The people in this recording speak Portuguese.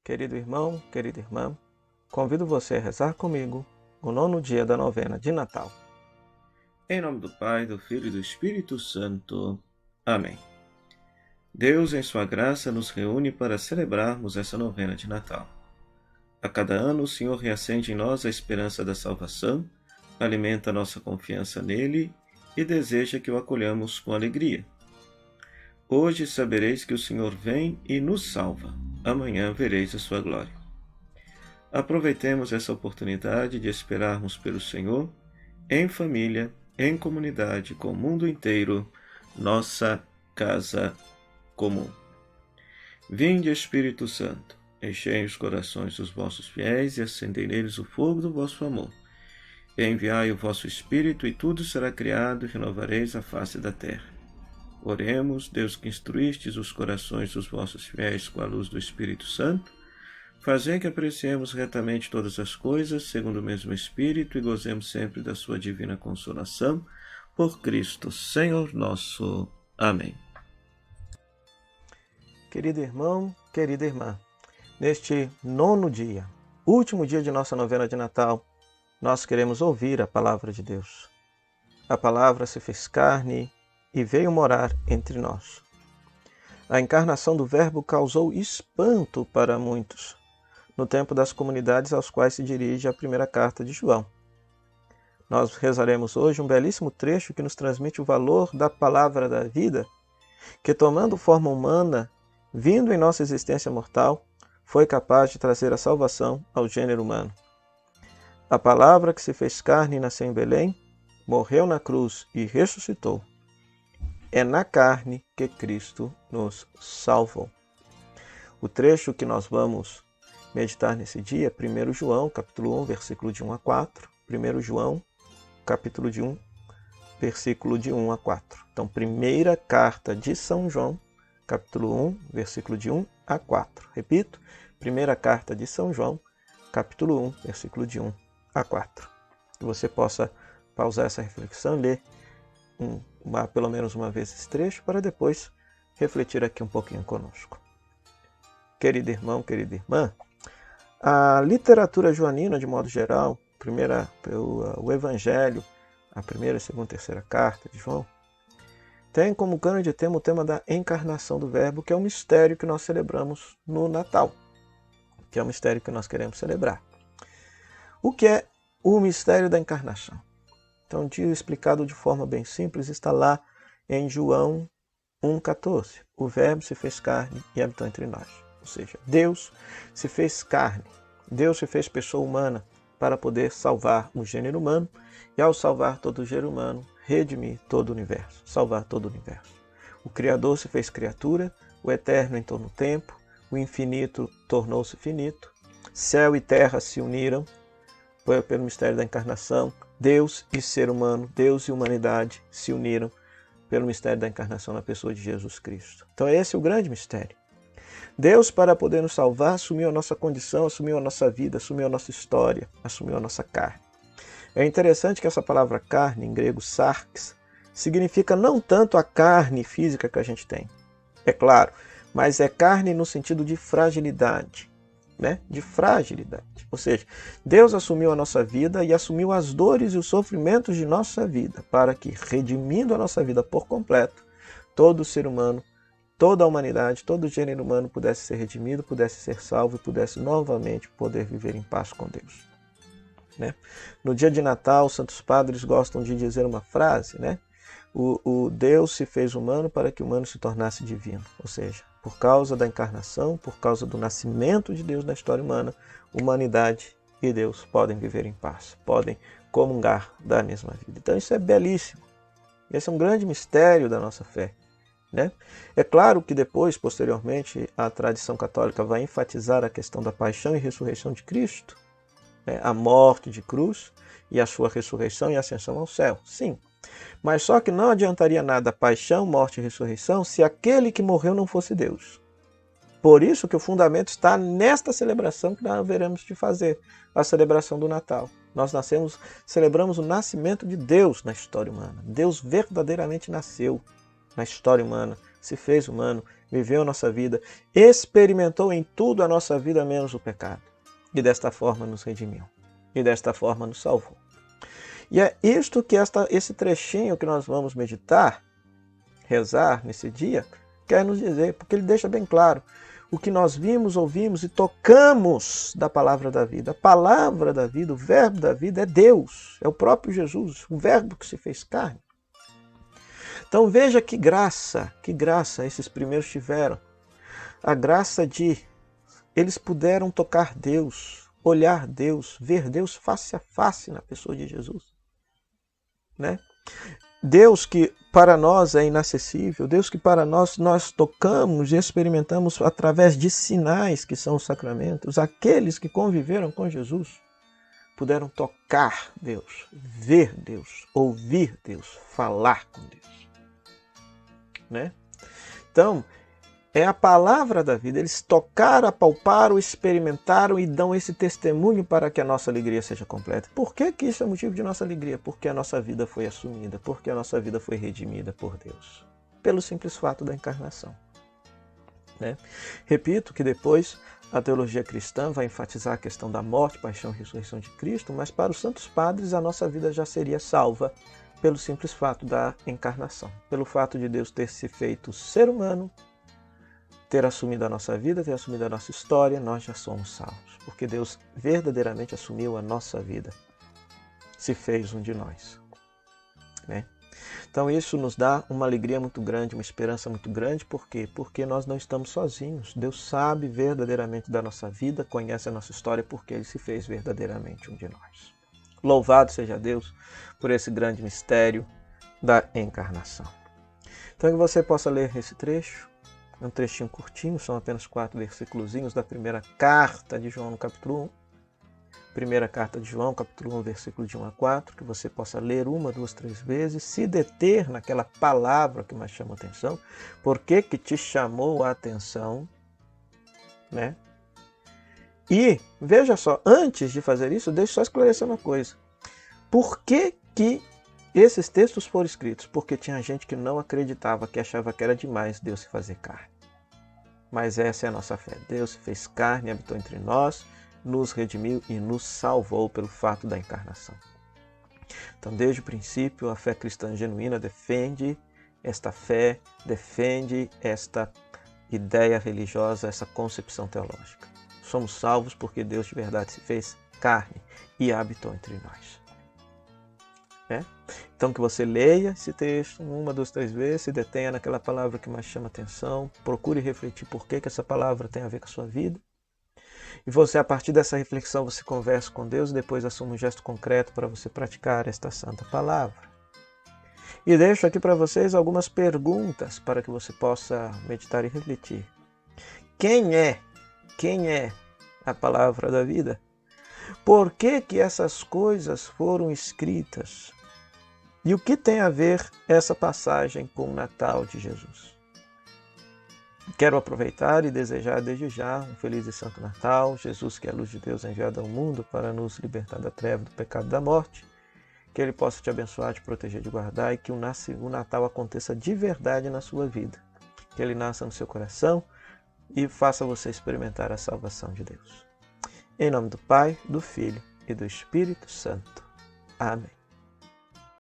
Querido irmão, querida irmã, convido você a rezar comigo o 9º dia da novena de Natal. Em nome do Pai, do Filho e do Espírito Santo. Amém. Deus, em sua graça, nos reúne para celebrarmos essa novena de Natal. A cada ano, o Senhor reacende em nós a esperança da salvação, alimenta nossa confiança nele e deseja que o acolhamos com alegria. Hoje sabereis que o Senhor vem e nos salva. Amanhã vereis a sua glória. Aproveitemos essa oportunidade de esperarmos pelo Senhor, em família, em comunidade, com o mundo inteiro, nossa casa comum. Vinde, Espírito Santo, enchei os corações dos vossos fiéis e acendei neles o fogo do vosso amor. Enviai o vosso Espírito e tudo será criado e renovareis a face da terra. Oremos, Deus que instruístes os corações dos vossos fiéis com a luz do Espírito Santo, fazei que apreciemos retamente todas as coisas, segundo o mesmo Espírito, e gozemos sempre da sua divina consolação, por Cristo, Senhor nosso. Amém. Querido irmão, querida irmã, neste 9º dia, último dia de nossa novena de Natal, nós queremos ouvir a palavra de Deus. A palavra se fez carne e veio morar entre nós. A encarnação do Verbo causou espanto para muitos, no tempo das comunidades aos quais se dirige a primeira carta de João. Nós rezaremos hoje um belíssimo trecho que nos transmite o valor da palavra da vida, que tomando forma humana, vindo em nossa existência mortal, foi capaz de trazer a salvação ao gênero humano. A palavra que se fez carne e nasceu em Belém, morreu na cruz e ressuscitou. É na carne que Cristo nos salvou. O trecho que nós vamos meditar nesse dia é 1 João, capítulo 1, versículo de 1 a 4. 1 João, capítulo de 1, versículo de 1 a 4. Então, primeira carta de São João, capítulo 1, versículo de 1 a 4. Repito, primeira carta de São João, capítulo 1, versículo de 1 a 4. Que você possa pausar essa reflexão e ler pelo menos uma vez esse trecho, para depois refletir aqui um pouquinho conosco. Querido irmão, querida irmã, a literatura joanina, de modo geral, o Evangelho, a primeira, segunda e terceira carta de João, tem como grande tema o tema da encarnação do Verbo, que é um mistério que nós celebramos no Natal, que é um mistério que nós queremos celebrar. O que é o mistério da encarnação? Então, explicado de forma bem simples, está lá em João 1,14. O Verbo se fez carne e habitou entre nós. Ou seja, Deus se fez carne, Deus se fez pessoa humana para poder salvar o gênero humano e, ao salvar todo o gênero humano, redimir todo o universo, salvar todo o universo. O Criador se fez criatura, o eterno entrou no tempo, o infinito tornou-se finito, céu e terra se uniram pelo mistério da encarnação. Deus e ser humano, Deus e humanidade se uniram pelo mistério da encarnação na pessoa de Jesus Cristo. Então esse é o grande mistério. Deus, para poder nos salvar, assumiu a nossa condição, assumiu a nossa vida, assumiu a nossa história, assumiu a nossa carne. É interessante que essa palavra carne, em grego sarx, significa não tanto a carne física que a gente tem, é claro, mas é carne no sentido de fragilidade. De fragilidade. Ou seja, Deus assumiu a nossa vida e assumiu as dores e os sofrimentos de nossa vida, para que, redimindo a nossa vida por completo, todo ser humano, toda a humanidade, todo o gênero humano pudesse ser redimido, pudesse ser salvo e pudesse novamente poder viver em paz com Deus. No dia de Natal, os santos padres gostam de dizer uma frase, o Deus se fez humano para que o humano se tornasse divino. Ou seja, por causa da encarnação, por causa do nascimento de Deus na história humana, humanidade e Deus podem viver em paz, podem comungar da mesma vida. Então isso é belíssimo. Esse é um grande mistério da nossa fé. É claro que depois, posteriormente, a tradição católica vai enfatizar a questão da paixão e ressurreição de Cristo, a morte de cruz e a sua ressurreição e ascensão ao céu. Sim. Mas só que não adiantaria nada paixão, morte e ressurreição se aquele que morreu não fosse Deus. Por isso que o fundamento está nesta celebração que nós haveremos de fazer, a celebração do Natal. Nós celebramos o nascimento de Deus na história humana. Deus verdadeiramente nasceu na história humana, se fez humano, viveu a nossa vida, experimentou em tudo a nossa vida menos o pecado. E desta forma nos redimiu. E desta forma nos salvou. E é isto que esse trechinho que nós vamos meditar, rezar nesse dia, quer nos dizer, porque ele deixa bem claro o que nós vimos, ouvimos e tocamos da palavra da vida. A palavra da vida, o verbo da vida é Deus, é o próprio Jesus, o verbo que se fez carne. Então veja que graça esses primeiros tiveram. A graça de eles puderam tocar Deus, olhar Deus, ver Deus face a face na pessoa de Jesus. Né? Deus que para nós é inacessível, Deus que para nós tocamos e experimentamos através de sinais que são os sacramentos, aqueles que conviveram com Jesus puderam tocar Deus, ver Deus, ouvir Deus, falar com Deus. Né? Então, é a palavra da vida, eles tocaram, apalparam, experimentaram e dão esse testemunho para que a nossa alegria seja completa. Por que isso é motivo de nossa alegria? Porque a nossa vida foi assumida, porque a nossa vida foi redimida por Deus. Pelo simples fato da encarnação. Né? Repito que depois a teologia cristã vai enfatizar a questão da morte, paixão e ressurreição de Cristo, mas para os santos padres a nossa vida já seria salva pelo simples fato da encarnação. Pelo fato de Deus ter se feito ser humano, ter assumido a nossa vida, ter assumido a nossa história, nós já somos salvos. Porque Deus verdadeiramente assumiu a nossa vida. Se fez um de nós. Né? Então isso nos dá uma alegria muito grande, uma esperança muito grande. Por quê? Porque nós não estamos sozinhos. Deus sabe verdadeiramente da nossa vida, conhece a nossa história, porque Ele se fez verdadeiramente um de nós. Louvado seja Deus por esse grande mistério da encarnação. Então que você possa ler esse trecho. É um trechinho curtinho, são apenas 4 versículozinhos da primeira carta de João, no capítulo 1. Primeira carta de João, capítulo 1, versículo de 1 a 4, que você possa ler 1, 2, 3 vezes, se deter naquela palavra que mais chama a atenção. Por que te chamou a atenção? Né? E, veja só, antes de fazer isso, deixa eu só esclarecer uma coisa. Por que esses textos foram escritos? Porque tinha gente que não acreditava, que achava que era demais Deus se fazer carne. Mas essa é a nossa fé. Deus se fez carne, habitou entre nós, nos redimiu e nos salvou pelo fato da encarnação. Então, desde o princípio, a fé cristã genuína defende esta fé, defende esta ideia religiosa, essa concepção teológica. Somos salvos porque Deus de verdade se fez carne e habitou entre nós. Então que você leia esse texto 1, 2, 3 vezes, se detenha naquela palavra que mais chama atenção, procure refletir por que essa palavra tem a ver com a sua vida. E você, a partir dessa reflexão, você conversa com Deus e depois assume um gesto concreto para você praticar esta santa palavra. E deixo aqui para vocês algumas perguntas para que você possa meditar e refletir. Quem é a palavra da vida? Por que essas coisas foram escritas? E o que tem a ver essa passagem com o Natal de Jesus? Quero aproveitar e desejar desde já um feliz e santo Natal. Jesus, que é a luz de Deus enviada ao mundo para nos libertar da treva, do pecado e da morte. Que Ele possa te abençoar, te proteger, te guardar e que o Natal aconteça de verdade na sua vida. Que Ele nasça no seu coração e faça você experimentar a salvação de Deus. Em nome do Pai, do Filho e do Espírito Santo. Amém.